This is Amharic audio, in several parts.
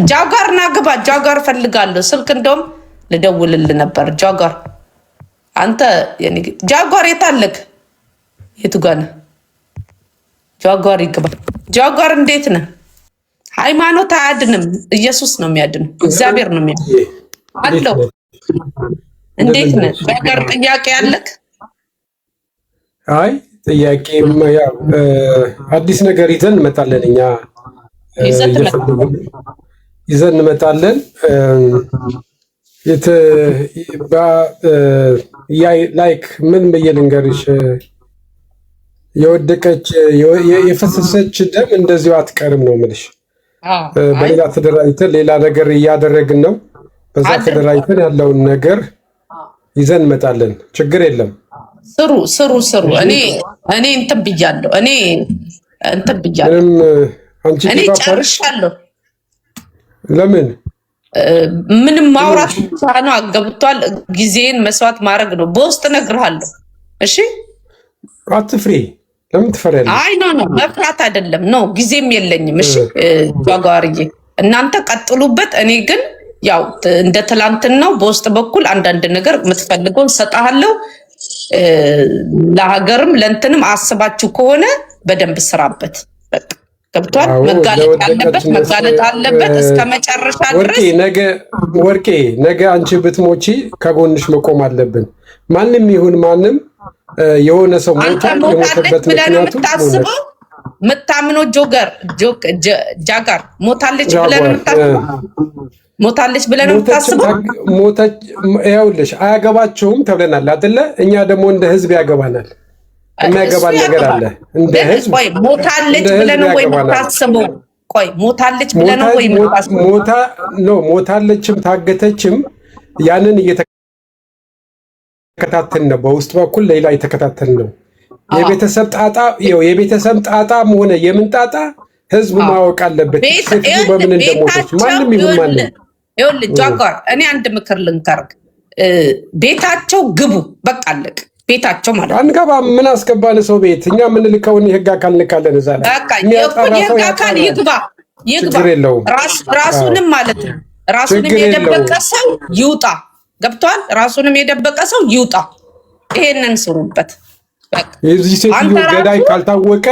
ጃጓር ናግባ ጃጓር ፈልጋለሁ ስልክ እንደውም ልደውልልህ ነበር ጃጓር አንተ ጃጓር የታለክ የቱ ጋር ነህ ጃጓር ይግባ ጃጓር እንዴት ነህ ሃይማኖት አያድንም ኢየሱስ ነው የሚያድነው እግዚአብሔር ነው የሚያድነው አለው እንዴት ነህ ጃጓር ጥያቄ አለክ አይ ጥያቄም ያው አዲስ ነገር ይዘን እንመጣለን እኛ ይዘን እንመጣለን ላይክ ምን በየልንገርሽ የወደቀች የፈሰሰች ደም እንደዚሁ አትቀርም ነው የምልሽ። በሌላ ተደራጅተን ሌላ ነገር እያደረግን ነው። በዛ ተደራጅተን ያለውን ነገር ይዘን እንመጣለን። ችግር የለም። ስሩ እኔ እንትን ብያለሁ። እኔ ጨርሻለሁ። ለምን ምንም ማውራት ብቻ ነው አገብቷል። ጊዜን መስዋዕት ማድረግ ነው። በውስጥ እነግርሃለሁ። እሺ አትፍሪ። ለምን ትፈሪያለሽ? አይ ኖ መፍራት አይደለም ነው ጊዜም የለኝም። እሺ ጃጓርዬ እናንተ ቀጥሉበት። እኔ ግን ያው እንደ ትላንትናው በውስጥ በኩል አንዳንድ ነገር የምትፈልገውን ሰጣለሁ። ለሀገርም ለእንትንም አስባችሁ ከሆነ በደንብ ስራበት። በቃ ገብቷል። መጋለጥ አለበት እስከ መጨረሻ ድረስ። ወርቄ ነገ አንቺ ብትሞቺ ከጎንሽ መቆም አለብን። ማንም ይሁን ማንም የሆነ ሰው ሞተበት ምክንያቱ ምታምነው ጃጋር ሞታለች ብለን የምታስበው ይኸውልሽ አያገባቸውም ተብለናል አይደለ? እኛ ደግሞ እንደ ህዝብ ያገባናል። የሚያገባን ነገር አለ። እንደ ህዝብ ሞታለች ብለን ወይ የምታስበው? ቆይ ሞታለች ብለን ወይ ሞታለችም ታገተችም ያንን እየተከታተልን ነው። በውስጥ በኩል ሌላ እየተከታተልን ነው። የቤተሰብ ጣጣም ሆነ የምን ጣጣ ህዝቡ ማወቅ አለበት። በምን እንደሞተች ማንም ይሁን ማንም። ይኸውልህ ጃጓር እኔ አንድ ምክር ልንከርክ፣ ቤታቸው ግቡ። በቃ አለቅ። ቤታቸው ማለት አንገባም። ምን አስገባን ሰው ቤት? እኛ የምንልከውን የህግ አካል እንልካለን። እዛ ላይ የህግ አካል ይግባ። ራሱንም ማለት ነው ራሱንም የደበቀ ሰው ይውጣ። ገብቷል? ራሱንም የደበቀ ሰው ይውጣ። ይሄንን ስሩበት። የዚህ ሴትዮ ገዳይ ካልታወቀ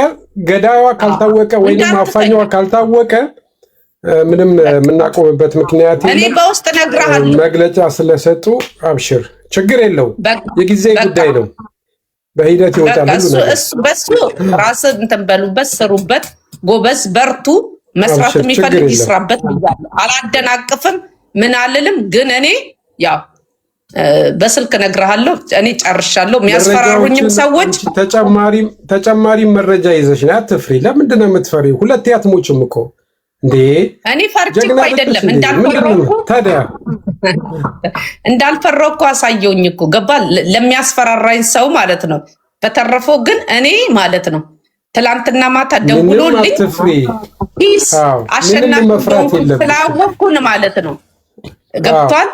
ገዳይዋ ካልታወቀ ወይንም አፋኛዋ ካልታወቀ ምንም የምናቆምበት ምክንያት እኔ በውስጥ እነግርሃለሁ። መግለጫ ስለሰጡ አብሽር፣ ችግር የለውም። የጊዜ ጉዳይ ነው። በሂደት ይወጣል ሁሉ ነገር። በሱ ራስህ እንትን በሉበት፣ ስሩበት። ጎበዝ በርቱ። መስራት የሚፈልግ ይስራበት ብያለሁ። አላደናቅፍም፣ ምን አልልም። ግን እኔ ያው በስልክ እነግርሃለሁ። እኔ ጨርሻለሁ። የሚያስፈራሩኝም ሰዎች ተጨማሪ መረጃ ይዘሽ ነው። አትፍሪ። ለምንድን ነው የምትፈሪው? ሁለቴ አትሞችም እኮ እንዴ። እኔ ፈርቼ እኮ አይደለም እንዳልፈራሁ እኮ አሳየውኝ እኮ ገባ። ለሚያስፈራራኝ ሰው ማለት ነው። በተረፈው ግን እኔ ማለት ነው ትላንትና ማታ ደውሎልኝ ፒስ አሸናፊ ስላወኩን ማለት ነው ገብቷል።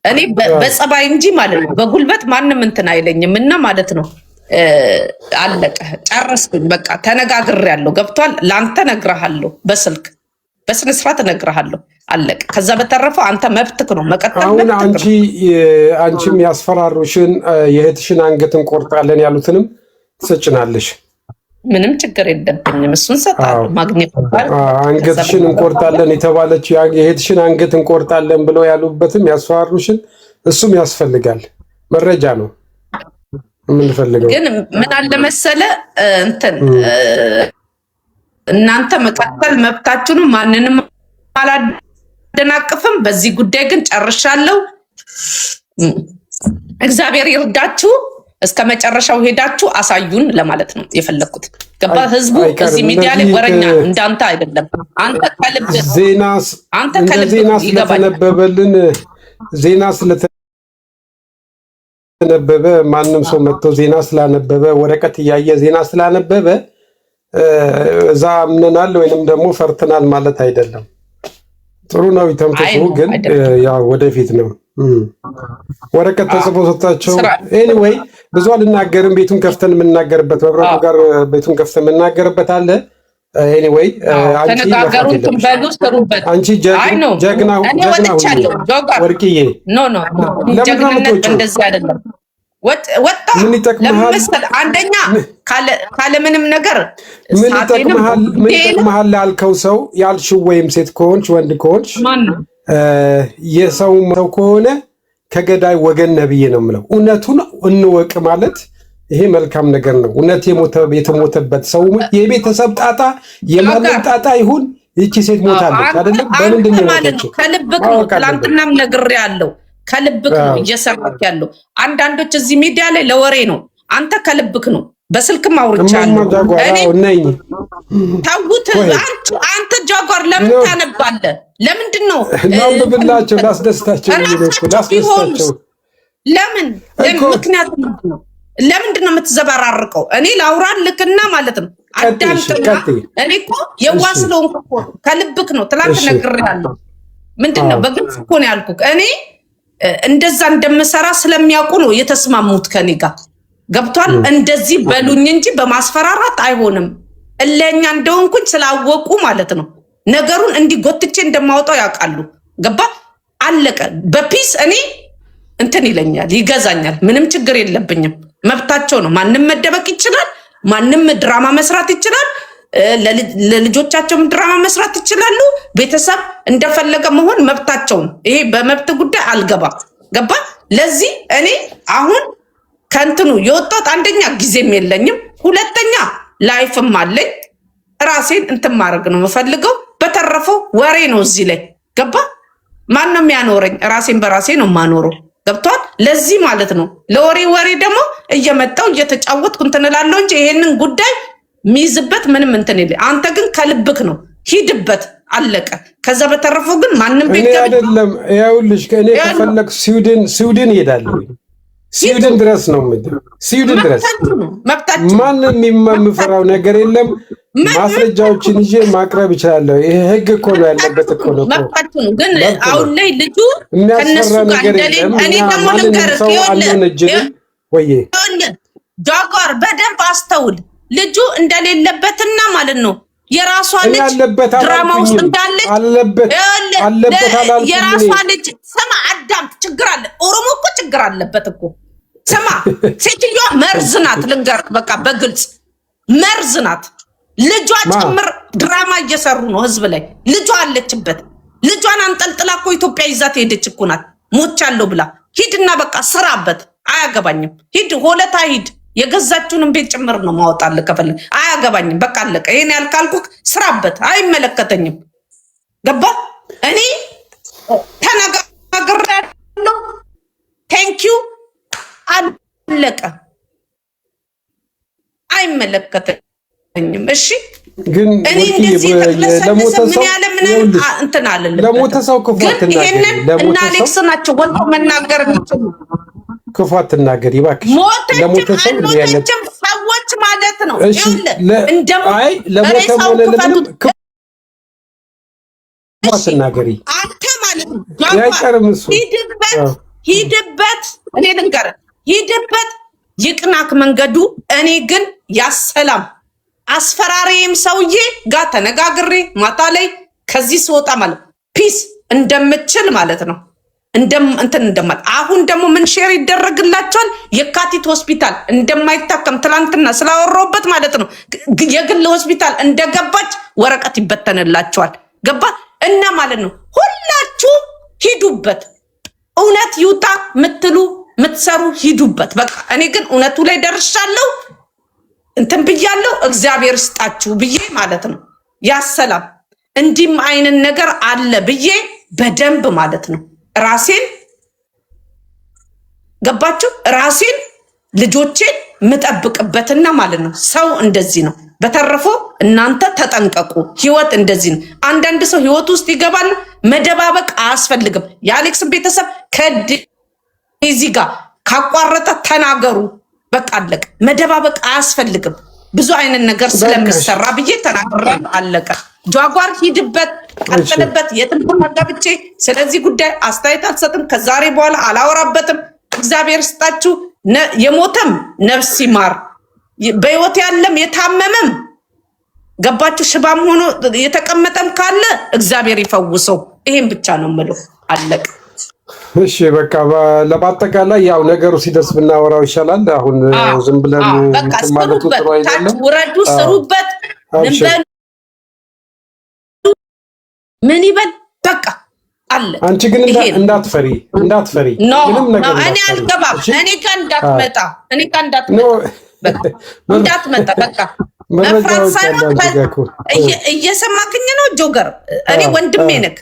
እኔ በጸባይ እንጂ ማለት ነው በጉልበት ማንም እንትን አይለኝም። እና ማለት ነው አለቀ፣ ጨረስኩኝ። በቃ ተነጋግሬያለሁ። ገብቷል። ለአንተ እነግርሃለሁ በስልክ በስነ ስርዓት እነግርሃለሁ። አለቀ። ከዛ በተረፈው አንተ መብትክ ነው መቀጠል። አሁን አንቺም ያስፈራሩሽን የእህትሽን አንገት እንቆርጣለን ያሉትንም ትሰጭናለሽ። ምንም ችግር የለብኝም። እሱን ሰጣለሁ። ማግኘት አንገትሽን እንቆርጣለን የተባለችው የእህትሽን አንገት እንቆርጣለን ብለው ያሉበትም ያስፈራሩሽን እሱም ያስፈልጋል። መረጃ ነው የምንፈልገው። ግን ምን አለ መሰለ እንትን እናንተ መቀጠል መብታችሁ ነው። ማንንም አላደናቅፍም። በዚህ ጉዳይ ግን ጨርሻለሁ። እግዚአብሔር ይርዳችሁ። እስከ መጨረሻው ሄዳችሁ አሳዩን ለማለት ነው የፈለኩት። ገባ? ህዝቡ እዚህ ሚዲያ ላይ ወረኛ እንዳንተ አይደለም። አንተ ከልብ ዜና ስለተነበበልን ዜና ስለተነበበ ማንም ሰው መጥቶ ዜና ስላነበበ ወረቀት እያየ ዜና ስላነበበ እዛ አምነናል ወይንም ደግሞ ፈርተናል ማለት አይደለም። ጥሩ ነው ይተምተሱ፣ ግን ያው ወደፊት ነው። ወረቀት ተጽፎ ሰጣቸው። ኤኒዌይ ብዙ አልናገርም። ቤቱን ከፍተን የምናገርበት መብራቱ ጋር ቤቱን ከፍተን የምናገርበት አለ። ኤኒዌይ ተነጋገሩትን በሉ ስሩበት። አንቺ ጀግና ወርቅዬ ኖ ጀግንነት እንደዚህ አይደለም። ወጣ ለምሳሌ አንደኛ ካለ ምንም ነገር ምን ይጠቅምሃል ላልከው ሰው ያልሽው ወይም ሴት ከሆንሽ ወንድ ከሆንሽ የሰው ሰው ከሆነ ከገዳይ ወገን ነብዬ ነው የምለው። እውነቱን እንወቅ ማለት ይሄ መልካም ነገር ነው። እውነት የተሞተበት ሰው የቤተሰብ ጣጣ የማንም ጣጣ ይሁን ይቺ ሴት ሞታለች አይደለም። በምንድን ነው የሞተችው? ከልብክ ነው። ትላንትናም ነግሬያለሁ። ከልብክ ነው እየሰራክ ያለው። አንዳንዶች እዚህ ሚዲያ ላይ ለወሬ ነው። አንተ ከልብክ ነው። በስልክም አውርቻለሁ እኔ ታውት አንተ ጃጓር ለምን ታነባለህ? ለምንድን ነው እናንብብላቸው? ላስደስታቸው ለምን ምክንያት ነው? ለምንድን ነው የምትዘበራርቀው? እኔ ላውራን ልክና ማለት ነው አዳምጥና እኔ እኮ የዋስለው እኮ ከልብክ ነው። ትላንት ነግሬያለሁ። ምንድነው በግልጽ እኮ ነው ያልኩህ። እኔ እንደዛ እንደምሰራ ስለሚያውቁ ነው የተስማሙት ከኔ ጋር ገብቷል። እንደዚህ በሉኝ እንጂ በማስፈራራት አይሆንም። እለኛ እንደሆንኩኝ ስላወቁ ማለት ነው ነገሩን እንዲጎትቼ እንደማወጣው ያውቃሉ። ገባ አለቀ። በፒስ እኔ እንትን ይለኛል ይገዛኛል። ምንም ችግር የለብኝም። መብታቸው ነው። ማንም መደበቅ ይችላል። ማንም ድራማ መስራት ይችላል። ለልጆቻቸውም ድራማ መስራት ይችላሉ። ቤተሰብ እንደፈለገ መሆን መብታቸው ነው። ይሄ በመብት ጉዳይ አልገባ ገባ። ለዚህ እኔ አሁን ከንትኑ የወጣት አንደኛ ጊዜም የለኝም፣ ሁለተኛ ላይፍም አለኝ። ራሴን እንትን ማድረግ ነው የምፈልገው። በተረፈው ወሬ ነው እዚህ ላይ ገባ። ማን ነው የሚያኖረኝ? ራሴን በራሴ ነው የማኖረው። ገብቷል። ለዚህ ማለት ነው ለወሬ ደግሞ እየመጣው እየተጫወትኩ እንትን እላለሁ እንጂ ይሄንን ጉዳይ ሚይዝበት ምንም እንትን የለ። አንተ ግን ከልብክ ነው ሂድበት፣ አለቀ። ከዛ በተረፈው ግን ማንም ቤት አይደለም። ያውልሽ ከኔ ከፈለክ ስዊድን እሄዳለሁ። ስዊድን ድረስ ነው ስዊድን ድረስ ማንም የምፈራው ነገር የለም። ማስረጃዎችን ይዤ ማቅረብ ይችላለሁ። ይሄ ህግ እኮ ነው ያለበት እኮ ነው። መብታችሁ ነው። ግን አሁን ላይ ልጁ ከነሱ ጋር እንደሌለ እኔ ደግሞ ልንገርህ ወይ ጃጓር በደንብ አስተውል። ልጁ እንደሌለበትና ማለት ነው የራሷ ልጅ ድራማ ውስጥ እንዳለች የራሷ ልጅ ስማ፣ አዳምጥ። ችግር አለ። ኦሮሞ እኮ ችግር አለበት እኮ ስማ። ሴትዮዋ መርዝ ናት። ልንገርህ በቃ በግልጽ መርዝ ናት። ልጇ ጭምር ድራማ እየሰሩ ነው ህዝብ ላይ። ልጇ አለችበት። ልጇን አንጠልጥላ እኮ ኢትዮጵያ ይዛት ሄደች እኮ ናት። ሞቻለሁ ብላ ሂድና በቃ ስራበት። አያገባኝም። ሂድ ሆለታ ሂድ። የገዛችሁንም ቤት ጭምር ነው ማወጣልህ ከፈለግ። አያገባኝም። በቃ አለቀ። ይሄን ያልካልኩህ ስራበት። አይመለከተኝም። ገባ። እኔ ተነጋግሬያለሁ። ቴንኪዩ አለቀ። አይመለከተኝም። እሺ ግን እኔ እንደዚህ ተክለሰለሰ ምን ያለ ምን እንትን አለልኝ። ለሞተ ሰው ክፉ አትናገሪ። እና አሌክስ ናቸው ወጥቶ መናገር የሚችሉ ክፉ አትናገሪ እባክሽ። ለሞተ ሰዎች ማለት ነው። አይ ለሞተ ሆነ ለምን ክፉ አትናገሪ አንተ ማለት ነው። ያይቀርም እሱ ሂድበት። እኔ ልንገርህ ሂድበት፣ ይቅናክ መንገዱ። እኔ ግን ያሰላም አስፈራሪም ሰውዬ ጋር ተነጋግሬ ማታ ላይ ከዚህ ስወጣ ማለት ፒስ እንደምችል ማለት ነው እንትን እንደማል። አሁን ደግሞ ምን ሼር ይደረግላቸዋል? የካቲት ሆስፒታል እንደማይታከም ትላንትና ስላወራሁበት ማለት ነው የግል ሆስፒታል እንደገባች ወረቀት ይበተንላቸዋል። ገባ እና ማለት ነው ሁላችሁ ሂዱበት። እውነት ይውጣ ምትሉ ምትሰሩ ሂዱበት። በቃ እኔ ግን እውነቱ ላይ ደርሻለሁ። እንትን ብያለሁ። እግዚአብሔር ስጣችሁ ብዬ ማለት ነው ያሰላም እንዲህም አይነት ነገር አለ ብዬ በደንብ ማለት ነው ራሴን ገባችሁ ራሴን ልጆቼን ምጠብቅበትና ማለት ነው። ሰው እንደዚህ ነው። በተረፈ እናንተ ተጠንቀቁ። ህይወት እንደዚህ ነው። አንዳንድ ሰው ህይወት ውስጥ ይገባል። መደባበቅ አያስፈልግም። የአሌክስን ቤተሰብ ከዚህ ጋር ካቋረጠ ተናገሩ። በቃ አለቀ። መደባበቅ አያስፈልግም። ብዙ አይነት ነገር ስለሚሰራ ብዬ ተናግሬ አለቀ። ጃጓር ሂድበት፣ ቀጥልበት። የትም ገብቼ ስለዚህ ጉዳይ አስተያየት አልሰጥም። ከዛሬ በኋላ አላወራበትም። እግዚአብሔር ስጣችሁ። የሞተም ነፍስ ይማር፣ በህይወት ያለም የታመመም ገባችሁ? ሽባም ሆኖ የተቀመጠም ካለ እግዚአብሔር ይፈውሰው። ይሄን ብቻ ነው የምለው። አለቀ። እሺ በቃ ለማጠቃላይ ያው ነገሩ ሲደርስ ብናወራው ይሻላል። አሁን ዝም ብለን ማለቱ ጥሩ አይደለም። ውረዱ፣ ስሩበት፣ ምን ይበል በቃ አለ። አንቺ ግን እንዳትፈሪ ምንም ነገር እኔ አልገባም። እኔ ጋር እንዳትመጣ እንዳትመጣ በቃ መፍራት ሳይሆን እየሰማክኝ ነው ጆገር። እኔ ወንድሜ ነክ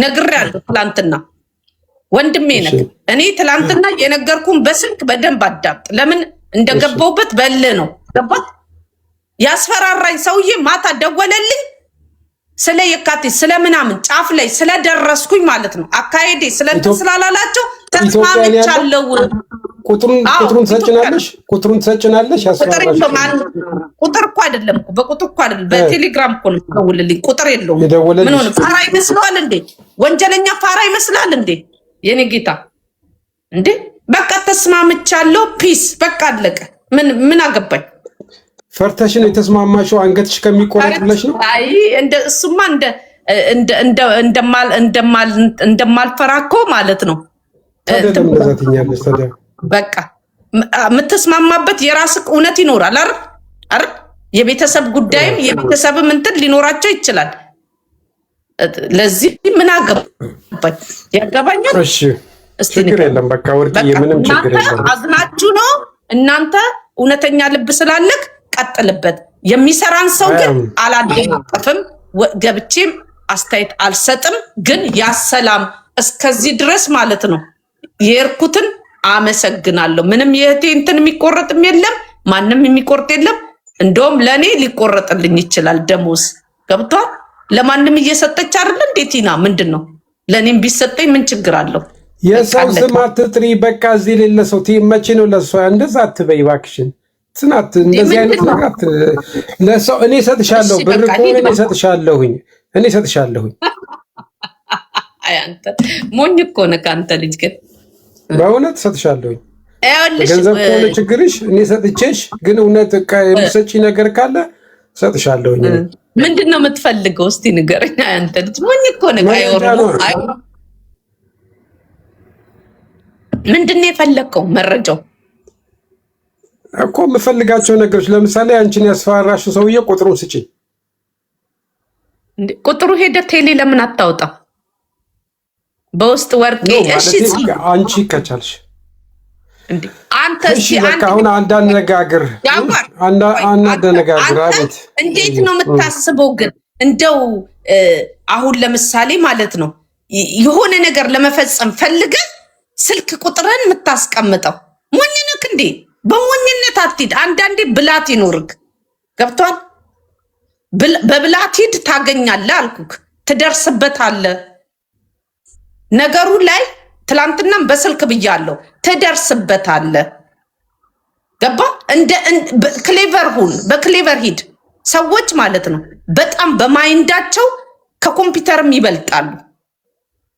ነግሬያለሁ። ትላንትና ወንድሜ ነክ እኔ ትላንትና የነገርኩን በስልክ በደንብ አዳምጥ። ለምን እንደገባሁበት በል ነው ገባ። ያስፈራራኝ ሰውዬ ማታ ደወለልኝ። ስለ የካቲት ስለምናምን ጫፍ ላይ ስለደረስኩኝ ማለት ነው። አካሄዴ ስለእንትን ስላላላቸው ተስማምቻለሁ። ቁጥሩን ትሰጭናለሽ? ቁጥር እኮ አይደለም፣ በቁጥር እኮ አይደለም፣ በቴሌግራም እኮ ነው ደውልልኝ። ቁጥር የለውም። ምን ሆነ? ፋራ ይመስለዋል እንዴ? ወንጀለኛ ፋራ ይመስላል እንዴ? የኔ ጌታ እንዴ! በቃ ተስማምቻለሁ። ፒስ በቃ አለቀ። ምን አገባኝ? ፈርተሽን የተስማማሽው አንገትሽ ከሚቆረጥለሽ ነው? አይ እሱማ እንደማልፈራ እኮ ማለት ነው። በቃ የምትስማማበት የራስህ እውነት ይኖራል አይደል? የቤተሰብ ጉዳይም የቤተሰብም እንትን ሊኖራቸው ይችላል። ለዚህ ምን አገባኝ? ያገባኛል። እሺ ችግር የለም። በቃ ወርቅዬ ምንም ችግር የለም። አዝናችሁ ነው እናንተ። እውነተኛ ልብ ስላለክ ቀጥልበት። የሚሰራን ሰው ግን አላደናቀፍም፣ ገብቼም አስተያየት አልሰጥም። ግን ያሰላም እስከዚህ ድረስ ማለት ነው። የርኩትን አመሰግናለሁ። ምንም የእህቴ እንትን የሚቆረጥም የለም፣ ማንም የሚቆርጥ የለም። እንደውም ለእኔ ሊቆረጥልኝ ይችላል ደሞዝ። ገብቷል። ለማንም እየሰጠች አይደለ? እንዴት ና ምንድን ነው? ለእኔም ቢሰጠኝ ምን ችግር አለው? የሰው ስም አትጥሪ። በቃ እዚህ ሌለ ሰው መቼ ነው ለእሷ እንደዛ አትበይ እባክሽን። ጽናት እንደዚህ አይነት ነገር ለሰው እኔ እሰጥሻለሁ፣ ብር ከሆነ እኔ እሰጥሻለሁኝ። አይ አንተ ሞኝ እኮ ነህ ከአንተ ልጅ ግን በእውነት እሰጥሻለሁኝ። ገንዘብ ከሆነ ችግርሽ እኔ ሰጥቼሽ፣ ግን እውነት የምትሰጪ ነገር ካለ እሰጥሻለሁኝ። ምንድን ነው የምትፈልገው? እስቲ ንገረኝ። አንተ ልጅ ሞኝ እኮ ነህ። ምንድን ነው የፈለግከው? መረጃው እኮ የምፈልጋቸው ነገሮች፣ ለምሳሌ አንቺን ያስፈራራሽ ሰውዬ ቁጥሩን ስጪኝ። ቁጥሩ ሄደ ቴሌ ለምን አታወጣም? በውስጥ ወርቄ እሺ፣ አንቺ ከቻልሽ አንተ እሺ፣ በቃ አሁን አነጋግር። አቤት፣ እንዴት ነው የምታስበው? ግን እንደው አሁን ለምሳሌ ማለት ነው የሆነ ነገር ለመፈጸም ፈልገህ ስልክ ቁጥርን የምታስቀምጠው ሞኝ ነህ እንዴ? በሞኝነት አትሂድ። አንዳንዴ ብላት ይኖርክ። ገብቷል? በብላት ሂድ፣ ታገኛለህ አልኩክ፣ ትደርስበታለህ። ነገሩ ላይ ትላንትናም በስልክ ብያለሁ፣ ትደርስበታለህ። ገባ? ክሌቨር ሁን፣ በክሌቨር ሂድ። ሰዎች ማለት ነው በጣም በማይንዳቸው ከኮምፒውተርም ይበልጣሉ።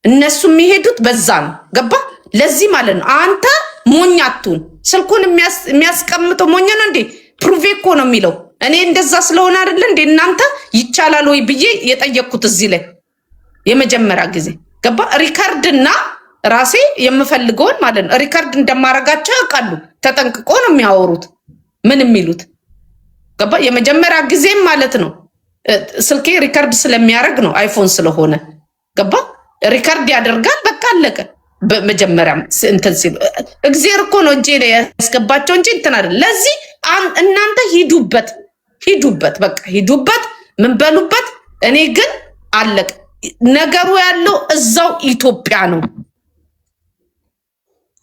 እነሱ የሚሄዱት በዛ ነው። ገባ? ለዚህ ማለት ነው አንተ ሞኝ አትሁን። ስልኩን የሚያስቀምጠው ሞኝ ነው እንዴ? ፕሩቬ እኮ ነው የሚለው። እኔ እንደዛ ስለሆነ አይደለ እንዴ እናንተ ይቻላል ወይ ብዬ የጠየቅኩት እዚህ ላይ የመጀመሪያ ጊዜ። ገባ? ሪካርድና ራሴ የምፈልገውን ማለት ነው ሪካርድ እንደማረጋቸው ያውቃሉ። ተጠንቅቆ ነው የሚያወሩት ምን የሚሉት። ገባ? የመጀመሪያ ጊዜም ማለት ነው ስልኬ ሪካርድ ስለሚያደርግ ነው፣ አይፎን ስለሆነ። ገባ? ሪካርድ ያደርጋል። በቃ አለቀ። በመጀመሪያም እንትን ሲሉ እግዚአብሔር እኮ ነው እጄ ላይ ያስገባቸው እንጂ እንትን አይደል። ለዚህ እናንተ ሂዱበት፣ በቃ ሂዱበት፣ ምን በሉበት። እኔ ግን አለቀ። ነገሩ ያለው እዛው ኢትዮጵያ ነው።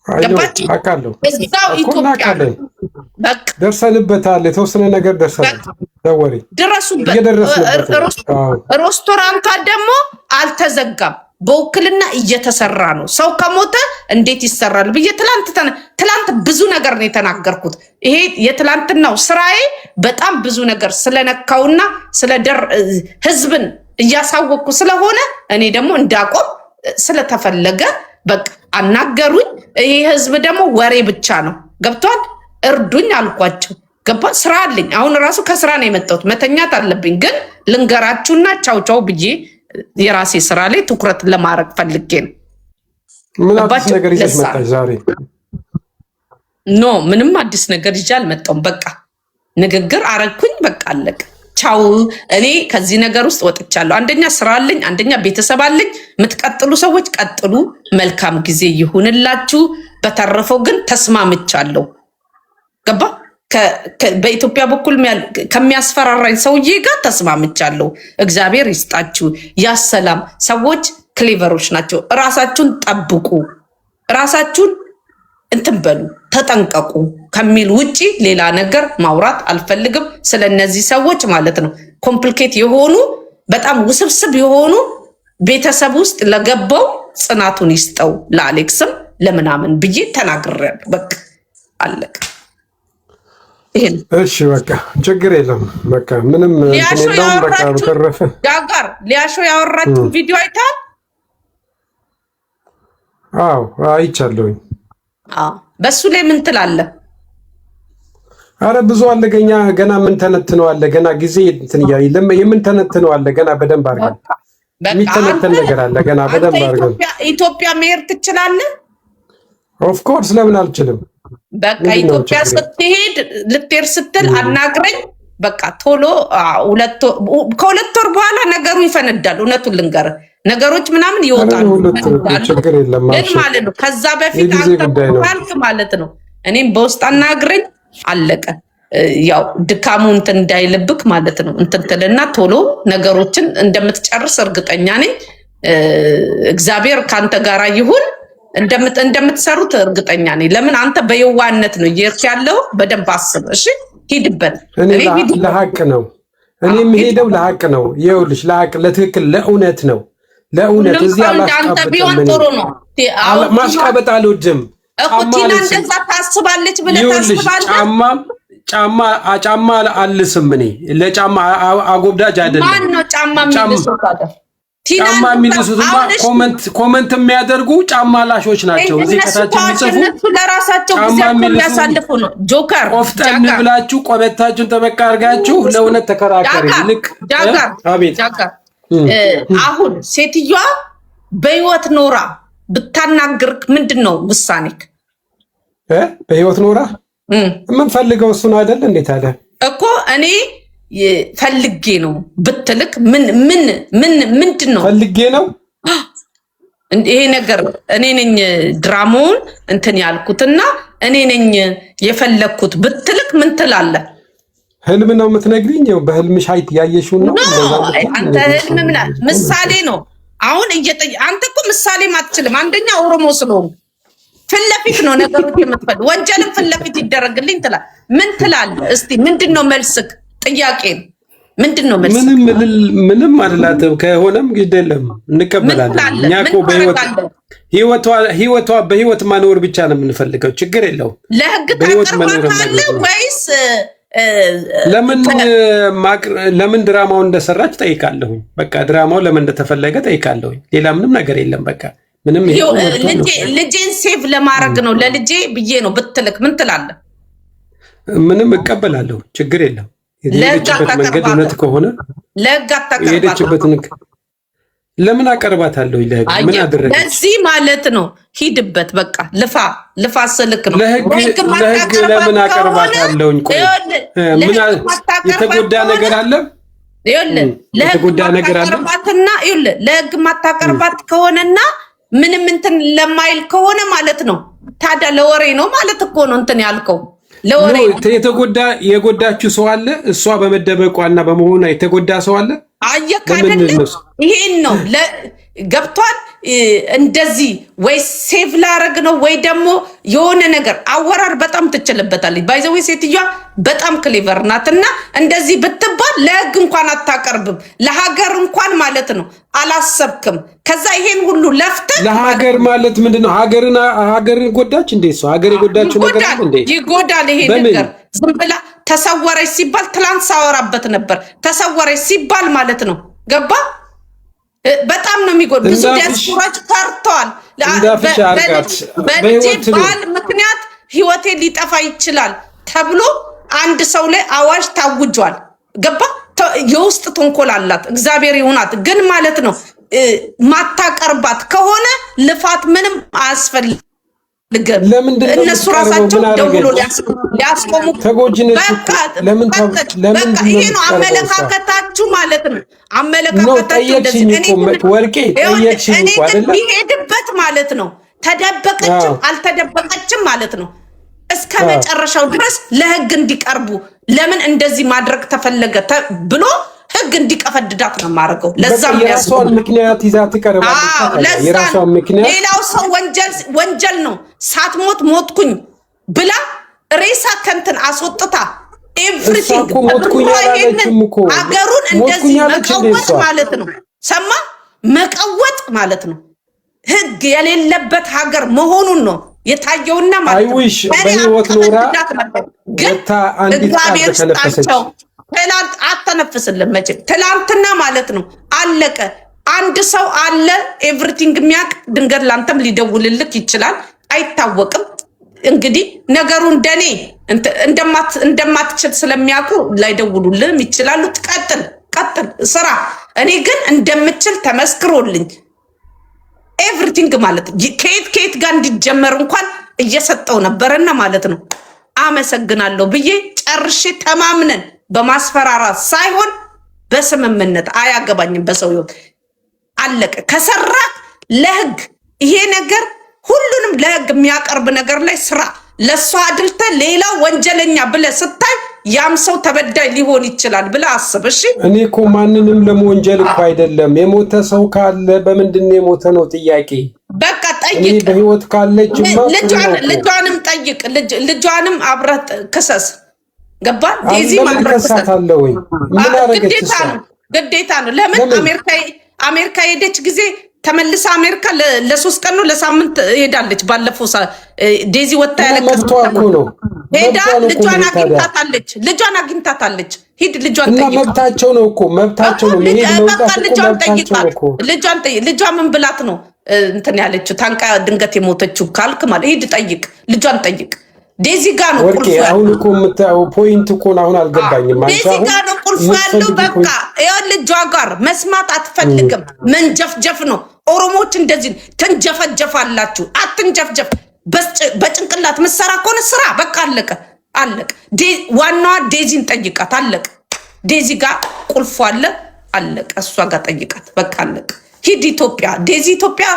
ገባችሁ? እዛው ኢትዮጵያ ነው። በቃ ደርሰንበታል። የተወሰነ ነገር ደርሰንበት፣ ድረሱበት። ሬስቶራንቷ ደግሞ አልተዘጋም። በውክልና እየተሰራ ነው። ሰው ከሞተ እንዴት ይሰራል ብዬ ትላንት ብዙ ነገር ነው የተናገርኩት። ይሄ የትላንትናው ስራዬ በጣም ብዙ ነገር ስለነካውና ህዝብን እያሳወቅኩ ስለሆነ እኔ ደግሞ እንዳቆም ስለተፈለገ በቃ አናገሩኝ። ይሄ ህዝብ ደግሞ ወሬ ብቻ ነው። ገብቷል? እርዱኝ አልኳቸው። ገባ ስራ አለኝ። አሁን ራሱ ከስራ ነው የመጣሁት፣ መተኛት አለብኝ። ግን ልንገራችሁና ቻው ቻው ብዬ የራሴ ስራ ላይ ትኩረት ለማድረግ ፈልጌ ነው። ምን አዲስ ነገር ይዘሽ መጣሽ ዛሬ? ኖ ምንም አዲስ ነገር ይዤ አልመጣሁም። በቃ ንግግር አረግኩኝ፣ በቃ አለቀ። ቻው። እኔ ከዚህ ነገር ውስጥ ወጥቻለሁ። አንደኛ ስራ አለኝ፣ አንደኛ ቤተሰብ አለኝ። የምትቀጥሉ ሰዎች ቀጥሉ፣ መልካም ጊዜ ይሁንላችሁ። በተረፈው ግን ተስማምቻለሁ። ገባ በኢትዮጵያ በኩል ከሚያስፈራራኝ ሰውዬ ጋር ተስማምቻለሁ። እግዚአብሔር ይስጣችሁ። ያሰላም ሰዎች ክሌቨሮች ናቸው። ራሳችሁን ጠብቁ፣ ራሳችሁን እንትን በሉ፣ ተጠንቀቁ ከሚል ውጪ ሌላ ነገር ማውራት አልፈልግም። ስለነዚህ ሰዎች ማለት ነው። ኮምፕሊኬት የሆኑ በጣም ውስብስብ የሆኑ ቤተሰብ ውስጥ ለገባው ጽናቱን ይስጠው። ለአሌክስም ለምናምን ብዬ ተናግሬያለሁ። በቃ አለቀ። እሺ በቃ ችግር የለም። በቃ ምንም እንደውም በቃ በተረፈ ዳጋር ሊያሾ ያወራችሁ ቪዲዮ አይታል? አዎ አይቻለሁኝ። በሱ ላይ ምን ትላለህ? አረ ብዙ አለ ገና ምን ተነትነው አለ ገና ጊዜ እንትን የምን ተነትነው አለ ገና በደንብ አድርገን የሚተነተን ነገር አለ ገና በደንብ አድርገን። ኢትዮጵያ መሄድ ትችላለህ? ኦፍ ኮርስ ለምን አልችልም? በቃ ኢትዮጵያ ስትሄድ ልትሄድ ስትል አናግረኝ። በቃ ቶሎ ከሁለት ወር በኋላ ነገሩ ይፈነዳል። እውነቱን ልንገርህ ነገሮች ምናምን ይወጣሉ። ችግር የለም ማለት ነው። ከዛ በፊት አንተ ማለት ነው እኔም በውስጥ አናግረኝ። አለቀ። ያው ድካሙ እንትን እንዳይልብክ ማለት ነው። እንትን ትልና ቶሎ ነገሮችን እንደምትጨርስ እርግጠኛ ነኝ። እግዚአብሔር ካንተ ጋር ይሁን። እንደምትሰሩት እርግጠኛ ነኝ። ለምን አንተ በየዋነት ነው እየሄድክ ያለው። በደንብ አስብ እሺ። ሂድበት። ለሀቅ ነው እኔ የምሄደው፣ ለሀቅ ነው። ይኸውልሽ ለሀቅ ለትክክል ለእውነት ነው። ለእውነት እዚህ አንተ ቢሆን ጥሩ ነው። ማሽቃበጥ አልወድም። ቲና እንደዛ ታስባለች ብለህ ታስባለህ? ጫማ አልስም እኔ ለጫማ አጎብዳጅ አይደለም። ማን ነው ጫማ የሚልሰው ታዲያ? ጫማ የሚልሱትማ ኮመንት የሚያደርጉ ጫማ ላሾች ናቸው። እዚህ ከታች የሚጽፉ ለራሳቸው ጊዜያቸውን የሚያሳልፉ ነው። ጆከር ቆፍጠን ብላችሁ ቆበታችሁን ጠበቃ አድርጋችሁ ለእውነት ተከራከሪ። ልክ ጃጋር አሁን ሴትዮዋ በህይወት ኖራ ብታናግርክ ምንድን ነው ውሳኔክ? በህይወት ኖራ የምንፈልገው እሱን አይደል? እንዴት አለ እኮ እኔ ፈልጌ ነው ብትልክ ምንድን ነው ፈልጌ ነው ይሄ ነገር? እኔ ነኝ ድራማውን እንትን ያልኩትና እኔ ነኝ የፈለግኩት ብትልክ ምን ትላለህ? ህልም ነው የምትነግሪኝ? በህልምሽ አይት ያየሽውን ነው? አንተ ህልም ምን ምሳሌ ነው? አሁን አንተ እኮ ምሳሌ አትችልም። አንደኛ ኦሮሞ ስለሆንኩ ፊት ለፊት ነው ነገሮች የምትፈልግ። ወንጀልም ፊት ለፊት ይደረግልኝ ትላለህ። ምን ትላለህ? እስቲ ምንድነው መልስክ? ጥያቄ ምንድነው መልስክ? ምንም አይደላትም። ከሆነም ግድ የለም እንቀበላለን። እኛ እኮ በህይወት ማኖር ብቻ ነው የምንፈልገው። ችግር የለውም። ለህግ ታቀርባታለህ ወይስ ለምን ድራማውን እንደሰራች ጠይቃለሁ። በቃ ድራማው ለምን እንደተፈለገ ጠይቃለሁ። ሌላ ምንም ነገር የለም። በቃ ምንም ልጄን ሴቭ ለማድረግ ነው ለልጄ ብዬ ነው ብትልክ ምን ትላለህ? ምንም እቀበላለሁ። ችግር የለም። የሄደችበት መንገድ እውነት ከሆነ ለህግ አታቀርባትም። ለምን አቀርባታለሁ? ለህግ ምን አደረገች? ለዚህ ማለት ነው ሂድበት። በቃ ልፋ ስልክ ነው። ለህግ ለምን አቀርባታለሁ? ምን የተጎዳ ነገር አለ? የተጎዳ ነገር አለ? ለህግ ማታቀርባት ከሆነና ምንም እንትን ለማይል ከሆነ ማለት ነው ታዲያ ለወሬ ነው ማለት እኮ ነው እንትን ያልከው ለወሬ ነው። የጎዳችሁ ሰው አለ? እሷ በመደበቋና በመሆኗ የተጎዳ ሰው አለ? አየህ አይደል? ይሄን ነው ገብቷል። እንደዚህ ወይ ሴቭ ላረግ ነው ወይ ደግሞ የሆነ ነገር አወራር በጣም ትችልበታለች። ባይዘው ሴትዮዋ በጣም ክሌቨር ናትና እንደዚህ ብትባል ለህግ እንኳን አታቀርብም። ለሀገር እንኳን ማለት ነው አላሰብክም። ከዛ ይሄን ሁሉ ለፍተህ ለሀገር ማለት ምንድነው? ሀገርን ጎዳች እንዴ? እሷ ሀገር የጎዳችው ነገር እንዴ? ይጎዳል ይሄ ነገር። ዝም ብላ ተሰወረች ሲባል ትላንት ሳወራበት ነበር። ተሰወረች ሲባል ማለት ነው ገባ? በጣም ነው የሚጎድ። ብዙ ዲያስፖራዎች ፈርተዋል። በልጄ ባል ምክንያት ህይወቴ ሊጠፋ ይችላል ተብሎ አንድ ሰው ላይ አዋጅ ታውጇል። ገባ የውስጥ ተንኮል አላት እግዚአብሔር ይሁናት። ግን ማለት ነው ማታቀርባት ከሆነ ልፋት ምንም አያስፈልግም። እነሱ ራሳቸው ደውሎ ሊያስቆሙ ይሄ ነው አመለካከታችሁ ማለት ነው። አመለካከታችሁ እንደዚህ ይሄድበት ማለት ነው። ተደበቀችም አልተደበቀችም ማለት ነው። እስከ መጨረሻው ድረስ ለህግ እንዲቀርቡ ለምን እንደዚህ ማድረግ ተፈለገ ብሎ ህግ እንዲቀፈድዳት ነው ማረገው። ለዛም የራሷን ምክንያት ይዛ ትቀርባለች። የራሷን ምክንያት ሌላው ሰው ወንጀል ነው ሳትሞት ሞትኩኝ ብላ ሬሳ ከንትን አስወጥታ ኤቭሪቲንግ አገሩን እንደዚህ መቀወጥ ማለት ነው። ሰማ መቀወጥ ማለት ነው። ህግ የሌለበት ሀገር መሆኑን ነው የታየውና ማለት ነው። አይውሽ በህይወት ኖራ ገታ አንዲት ተነፈሰች። ትላንት አተነፍስልን መቼ ትላንትና ማለት ነው አለቀ። አንድ ሰው አለ ኤቭሪቲንግ የሚያውቅ ድንገት ላንተም ሊደውልልክ ይችላል፣ አይታወቅም። እንግዲህ ነገሩ እንደኔ እንደማትችል ስለሚያውቁ ላይደውሉልህም ይችላሉ። ቀጥል ስራ። እኔ ግን እንደምችል ተመስክሮልኝ ኤቭሪቲንግ ማለት ከየት ጋር እንዲጀመር እንኳን እየሰጠው ነበረና ማለት ነው። አመሰግናለሁ ብዬ ጨርሼ ተማምነን በማስፈራራት ሳይሆን በስምምነት አያገባኝም። በሰው አለቀ። ከሰራ ለህግ ይሄ ነገር ሁሉንም ለህግ የሚያቀርብ ነገር ላይ ስራ። ለሷ አድልተ ሌላ ወንጀለኛ ብለ ስታይ ያም ሰው ተበዳይ ሊሆን ይችላል ብለ አስብ። እሺ እኔ እኮ ማንንም ለመወንጀል እኮ አይደለም። የሞተ ሰው ካለ በምንድነው የሞተ ነው ጥያቄ። በቃ ጠይቅ። በህይወት ካለች ልጇንም ጠይቅ። ልጇንም አብረህ ክሰስ። ገባ ዴዚ ማድረሳት አለ ወይ? ምን አረገች? ግዴታ ነው። ለምን አሜሪካ ሄደች ጊዜ ተመልሳ አሜሪካ ለ3 ቀን ነው ለሳምንት ሄዳለች። ባለፈው ዴዚ ወጣ ያለቀሰው ነው ሄዳ ልጇን አግኝታታለች። ሂድ ልጇን ጠይቅ። መብታቸው ነው እኮ መብታቸው ነው። ይሄ ልጇን ጠይቅ። ልጇ ምን ብላት ነው እንትን ያለችው? ታንቃ ድንገት የሞተችው ካልክ ማለት ሂድ ጠይቅ። ልጇን ጠይቅ። ዴዚ ጋር ነው ቁልፉ ያለው። አሁን እኮ የምታየው ፖይንት እኮ አሁን አልገባኝም። ዴዚ ጋር ነው ቁልፉ ያለው። በቃ ይሄን ልጇ ጋር መስማት አትፈልግም። መንጀፍጀፍ ነው። ኦሮሞዎች እንደዚህ ትንጀፈጀፋላችሁ። አትንጀፍጀፍ። በጭንቅላት መሰራ ከሆነ ስራ። በቃ አለቀ። ዋናዋ ዴዚን ጠይቃት። አለቀ። ዴዚ ጋር ቁልፉ አለ። አለቀ። እሷ ጋር ጠይቃት። በቃ አለቀ። ሂድ ኢትዮጵያ። ዴዚ ኢትዮጵያ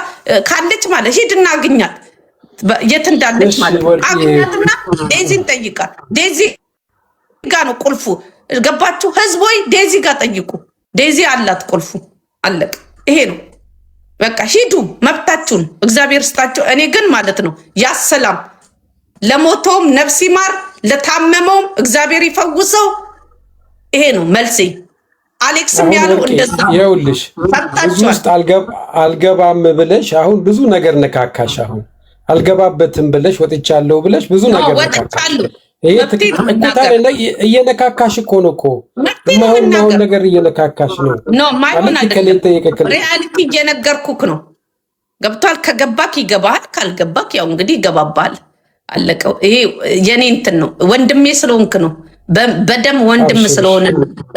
ካለች ማለት ሂድ እናግኛት። የት እንዳለች ማለት አግኛትና ዴዚን ጠይቃት። ዴዚ ጋር ነው ቁልፉ። ገባችሁ ህዝቦይ? ዴዚ ጋር ጠይቁ። ዴዚ አላት ቁልፉ። አለቀ። ይሄ ነው በቃ። ሂዱ፣ መብታችሁን እግዚአብሔር ስጣቸው። እኔ ግን ማለት ነው ያሰላም ለሞተውም ነፍስ ይማር፣ ለታመመውም እግዚአብሔር ይፈውሰው። ይሄ ነው መልሴ። አሌክስም ያለው እንደዛ ይኸውልሽ፣ ብዙ ውስጥ አልገባም ብለሽ አሁን ብዙ ነገር ነካካሽ። አሁን አልገባበትም ብለሽ ወጥቻለሁ ብለሽ ብዙ ነገር ነካካሽ። ይሄ እየነካካሽ እኮ ነው እኮ የማይሆን ነገር እየነካካሽ ነው። ማይሆን ሪያሊቲ እየነገርኩክ ነው። ገብቷል? ከገባክ ይገባል፣ ካልገባክ ያው እንግዲህ ይገባባል። አለቀው። ይሄ የኔ እንትን ነው። ወንድሜ ስለሆንክ ነው። በደም ወንድም ስለሆነ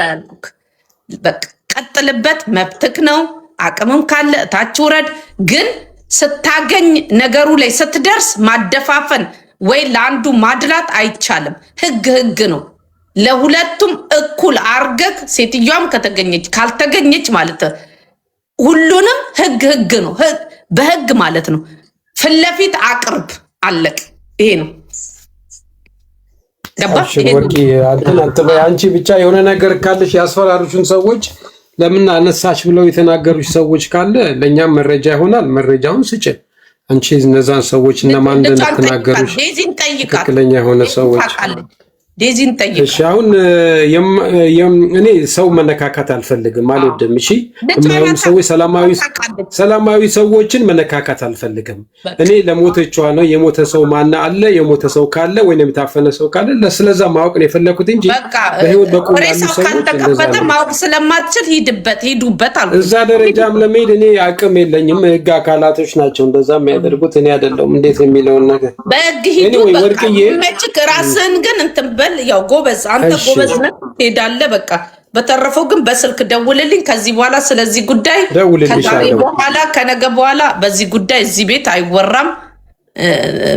ያልኩክ። በቃ ቀጥልበት፣ መብትክ ነው። አቅምም ካለ ታች ውረድ። ግን ስታገኝ ነገሩ ላይ ስትደርስ ማደፋፈን ወይ ለአንዱ ማድላት አይቻልም። ህግ ነው። ለሁለቱም እኩል አርገክ። ሴትዮዋም ከተገኘች ካልተገኘች ማለት ሁሉንም ህግ ነው። በህግ ማለት ነው። ፊትለፊት አቅርብ። አለቅ። ይሄ ነው። ገባሽ? አንቺ ብቻ የሆነ ነገር ካለሽ ያስፈራሩሽን ሰዎች ለምን አነሳሽ ብለው የተናገሩሽ ሰዎች ካለ ለእኛም መረጃ ይሆናል። መረጃውን ስጭ። አንቺ እነዛን ሰዎች እነማን እንደተናገሩሽ ትክክለኛ የሆነ ሰዎች ዴዚን ጠይቅ። እሺ አሁን እኔ ሰው መነካካት አልፈልግም፣ አልወድም። እሺ ሰዎች ሰላማዊ ሰዎችን መነካካት አልፈልግም። እኔ ለሞተችዋ ነው። የሞተ ሰው ማና አለ? የሞተ ሰው ካለ ወይንም የታፈነ ሰው ካለ ስለዛ ማወቅ ነው የፈለኩት እንጂ በህይወት በቁም ያሉ ሰዎች ማወቅ ስለማትችል ሂዱበት አልኩ። እዛ ደረጃም ለመሄድ እኔ አቅም የለኝም። ህግ አካላቶች ናቸው እንደዛ የሚያደርጉት፣ እኔ አይደለሁም። እንዴት የሚለውን ነገር በህግ ሂዱ። በቃ መጭክ ራስን ግን እንትን በል ያው ጎበዝ አንተ ጎበዝ ነህ ትሄዳለህ በቃ በተረፈው ግን በስልክ ደውልልኝ ከዚህ በኋላ ስለዚህ ጉዳይ ከዛሬ በኋላ ከነገ በኋላ በዚህ ጉዳይ እዚህ ቤት አይወራም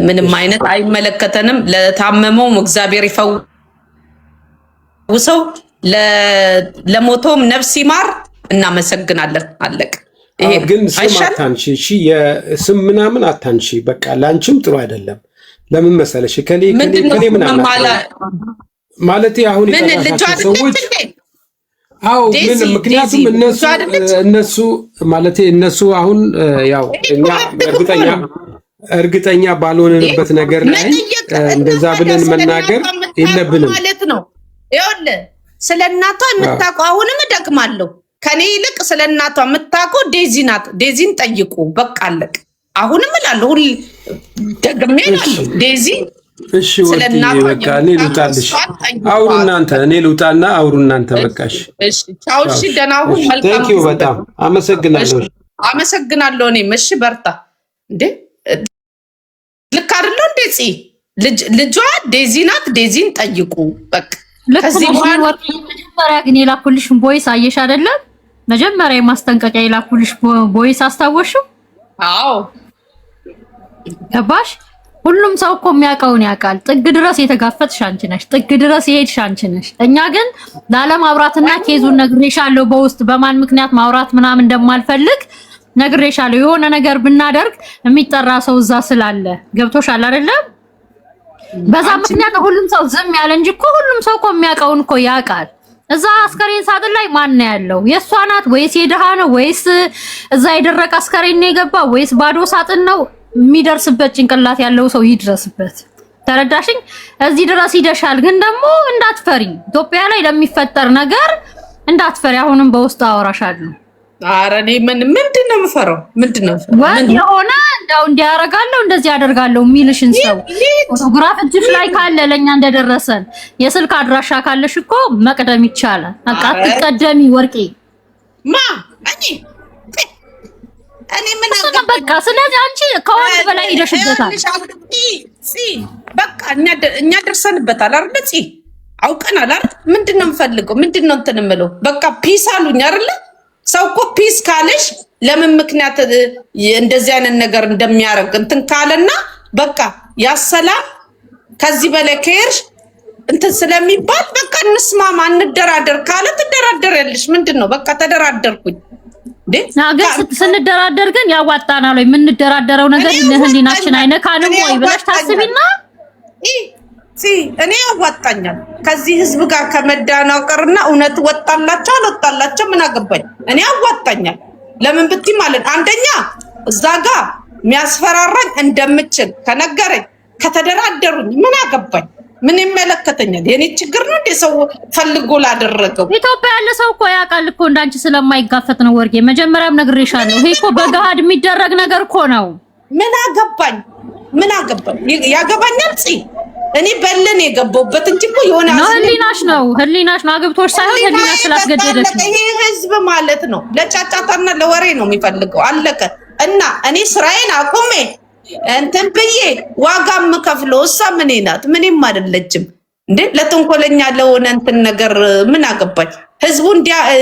ምንም አይነት አይመለከተንም ለታመመው እግዚአብሔር ይፈውሰው ለሞቶም ነፍስ ይማር እናመሰግናለን አለቅ ይሄ ግን ስም አታንሺ እሺ የስም ምናምን አታንሺ በቃ ላንቺም ጥሩ አይደለም ለምን መሰለሽ ከሌ ምን ማለት አሁን የጠራሻቸው ሰዎች አው ምን ምክንያቱም እነሱ ማለት እነሱ አሁን ያው እኛ እርግጠኛ ባልሆነበት ነገር ላይ እንደዛ ብለን መናገር የለብንም ማለት ነው ይኸውልህ ስለናቷ የምታውቀው አሁንም እደግማለሁ ከኔ ይልቅ ስለናቷ የምታውቀው ዴዚ ናት ዴዚን ጠይቁ በቃ አለቅ አሁንም እላለሁ ሁሉ ደግሜ እላለሁ ዴዚ እሺ ስለናቷ በቃ እኔ ልውጣልሽ አውሩ እናንተ እኔ ልውጣና አውሩ እናንተ በቃሽ እሺ ቻው እሺ ደህና ሁን መልካም ቴንክ ዩ በጣም አመሰግናለሁ እኔም እሺ በርታ እንዴ ልክ አይደለም እንዴ ልጇ ዴዚ ናት ዴዚን ጠይቁ በቃ ለዚህ መጀመሪያ ግን የላኩልሽ ቮይስ አየሽ አይደለ መጀመሪያ የማስጠንቀቂያ የላኩልሽ ቮይስ አስታወሽው አዎ ገባሽ ሁሉም ሰው እኮ የሚያውቀውን ያውቃል ጥግ ድረስ የተጋፈጥሽ አንቺ ነሽ ጥግ ድረስ የሄድሽ አንቺ ነሽ እኛ ግን ላለማውራትና ኬዙን ነግሬሻለሁ በውስጥ በማን ምክንያት ማውራት ምናምን እንደማልፈልግ ነግሬሻለሁ የሆነ ነገር ብናደርግ የሚጠራ ሰው እዛ ስላለ ገብቶሻል አይደለ በዛ ምክንያት ሁሉም ሰው ዝም ያለ እንጂ እኮ ሁሉም ሰው እኮ የሚያውቀውን እኮ ያውቃል እዛ አስከሬን ሳጥን ላይ ማን ነው ያለው የሷ ናት ወይስ የደሃ ነው ወይስ እዛ የደረቀ አስከሬን ነው የገባ ወይስ ባዶ ሳጥን ነው የሚደርስበት ጭንቅላት ያለው ሰው ይድረስበት ተረዳሽኝ እዚህ ድረስ ይደሻል ግን ደግሞ እንዳትፈሪ ኢትዮጵያ ላይ ለሚፈጠር ነገር እንዳትፈሪ አሁንም በውስጥ አወራሻለሁ አረኔ ምንድነው የምፈራው ምንድነው ወን የሆነ እንዳው እንዲያረጋለው እንደዚህ ያደርጋለው ሚልሽን ሰው ፎቶግራፍ እጅሽ ላይ ካለ ለኛ እንደደረሰን የስልክ አድራሻ ካለሽ እኮ መቅደም ይቻላል በቃ ተቀደሚ ወርቄ ማ እኔ ምን በቃ ስለዚህ አንቺ ከወንድ በላይ ሄደሽበታል በቃ እኛ ደርሰንበታል አይደል አውቀናል አይደል ምንድነው የምፈልገው ምንድነው እንትን የምለው በቃ ፒስ አሉኝ አይደል ሰው እኮ ፒስ ካለሽ ለምን ምክንያት እንደዚህ አይነት ነገር እንደሚያረግ እንትን ካለና በቃ ያሰላም ከዚህ በላይ ከሄድሽ እንትን ስለሚባል በቃ እንስማማ እንደራደር ካለ ትደራደሪያለሽ ምንድነው በቃ ተደራደርኩኝ ግን ስንደራደር ግን ያዋጣናል ወይ የምንደራደረው ነገር ለህሊናችን አይነካንም ወይ ብለሽ ታስቢና እኔ ያዋጣኛል ከዚህ ህዝብ ጋር ከመዳናቀርና እውነት ወጣላቸው አልወጣላቸው ምን አገባኝ እኔ ያዋጣኛል ለምን ብትይ ማለት አንደኛ እዛ ጋር የሚያስፈራራኝ እንደምችል ከነገረኝ ከተደራደሩኝ ምን አገባኝ ምን ይመለከተኛል የኔ ችግር ነው እንደ ሰው ፈልጎ ላደረገው ኢትዮጵያ ያለ ሰው እኮ ያውቃል እኮ እንዳንቺ ስለማይጋፈጥ ነው ወርጌ መጀመሪያም ነግሬሻለሁ ይሄ እኮ በገሃድ የሚደረግ ነገር እኮ ነው ምን አገባኝ ያገባኛል እኔ በለን የገባውበት እንጂ እኮ የሆነ ህሊናሽ ነው አግብቶሽ ሳይሆን ህሊናሽ ስላስገደደሽ ይሄ ህዝብ ማለት ነው ለጫጫታና ለወሬ ነው የሚፈልገው አለቀ እና እኔ ስራዬን አቆሜ እንትን ብዬ ዋጋም ከፍለው እሷ ምን ናት ምንም አይደለችም እንዴ ለተንኮለኛ ለሆነ እንትን ነገር ምን አገባኝ ህዝቡ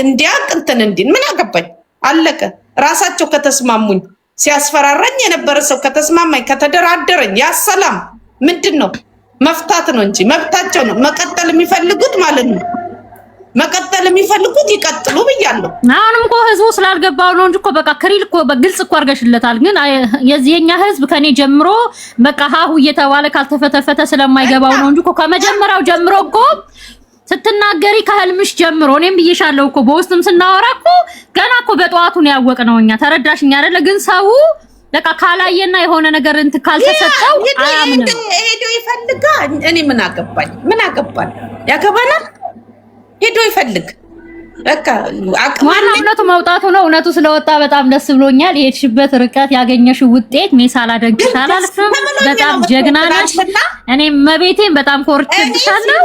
እንዲያቅ እንትን እንዲን ምን አገባኝ አለቀ ራሳቸው ከተስማሙኝ ሲያስፈራራኝ የነበረ ሰው ከተስማማኝ ከተደራደረኝ ያ ሰላም ምንድነው መፍታት ነው እንጂ መብታቸው ነው መቀጠል የሚፈልጉት ማለት ነው መቀጠል የሚፈልጉት ይቀጥሉ ብያለሁ አሁንም እኮ ህዝቡ ስላልገባው ነው እንጂ እኮ በቃ ክሪል እኮ በግልጽ እኮ አርገሽለታል ግን የዚህኛ ህዝብ ከኔ ጀምሮ በቃ ሃሁ እየተባለ ካልተፈተፈተ ስለማይገባው ነው እንጂ እኮ ከመጀመሪያው ጀምሮ እኮ ስትናገሪ ከህልምሽ ጀምሮ እኔም ብዬሻለሁ እኮ በውስጥም ስናወራ እኮ ገና እኮ በጠዋቱ ነው ያወቅነው እኛ ተረዳሽኝ አይደለ ግን ሰው ለካ ካላየና የሆነ ነገር እንት ካልተሰጠው አያምንም ሄዶ ይፈልጋል እኔ ምን አገባኝ ያገባናል ሄዶ ይፈልግ በቃ እውነቱ መውጣቱ ነው እውነቱ ስለወጣ በጣም ደስ ብሎኛል የሄድሽበት ርቀት ያገኘሽው ውጤት ሜሳላ ደግሻላልፍ በጣም ጀግና ነሽ እኔ መቤቴን በጣም ኮርችብሻለሁ